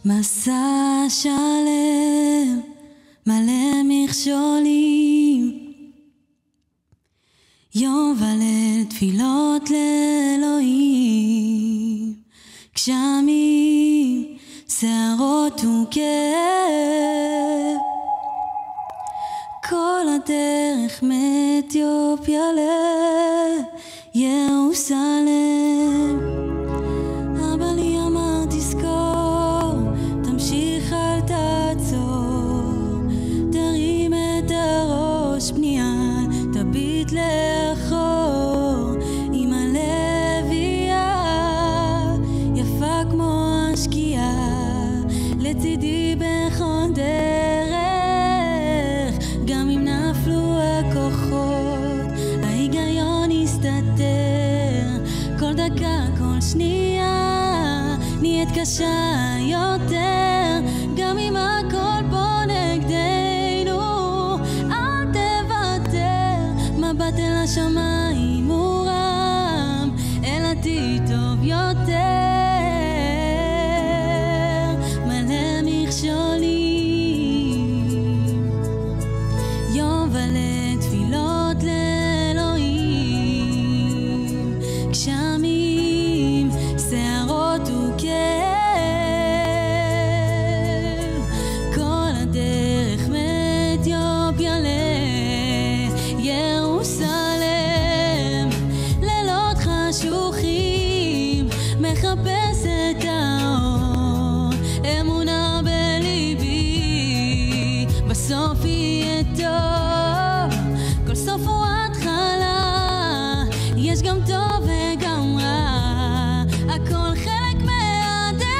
מסע שלם מלא מכשולים, יום וליל תפילות לאלוהים, גשמים, שערות וכאב, כל הדרך מאתיופיה לירוסלם. אבא לי אמר תזכור, תמשיך אל תעצור, תרים את הראש פנייה, תביט לאחור. אמא לביאה יפה כמו השקיעה, לצידי בכל דרך, גם אם נפלו הכוחות ההיגיון יסתתר. כל דקה כל שנייה נהיית קשה יותר, גם אם הכל פה נגדנו אל תוותר. מבט אל השמיים מורם, אל עתיד טוב יותר, מלא מכשולים, יום וליל תפילות לאלוהים, גשמים, שערות וכאב, כל הדרך מאתיופיה לירוסלם. לילות חשוכים מחפש את האור, אמונה בליבי בסוף יהיה טוב. כל סוף הוא התחלה, יש גם טוב וגם רע, הכל חלק מהדרך,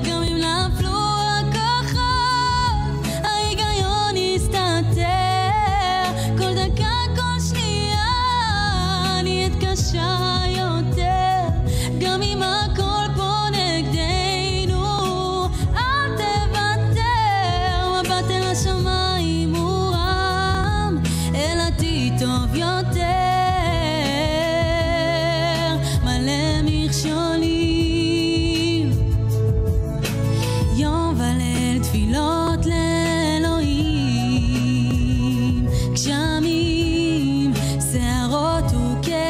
גם אם נפלו הכוחות ההיגיון יסתתר. כל דקה כל שנייה נהיית קשה יותר, גם אם הכל פה נגדנו אל תוותר. מבט אל השמיים מורם, אל עתיד טוב יותר, מלא מכשולים, יום וליל תפילות לאלוהים, גשמים, שערות וכאב,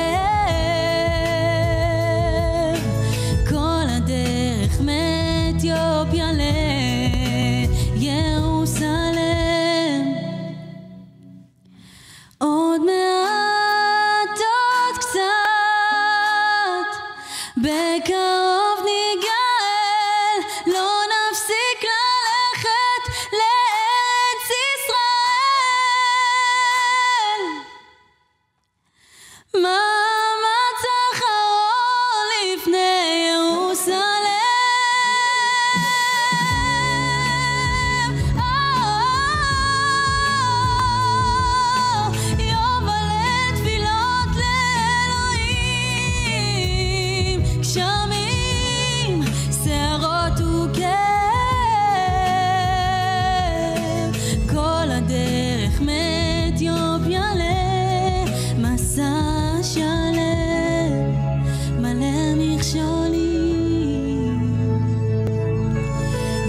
כל הדרך מאתיופיה לירוסלם. עוד מעט, עוד קצת, בקרוב ניגאל, לא נפסיק ללכת לארץ ישראל. מאמץ אחרון לפני ירוסלם. יום וליל תפילות לאלוהים, גשמים, שערות וכאב, כל הדרך מאתיופיה למסע שלם מלא מכשולים,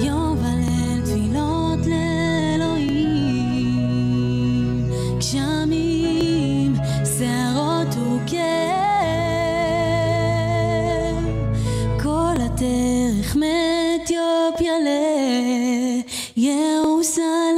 יום וליל תפילות לאלוהים, גשמים, שערות וכאב, כל הדרך מאתיופיה לירוסלם.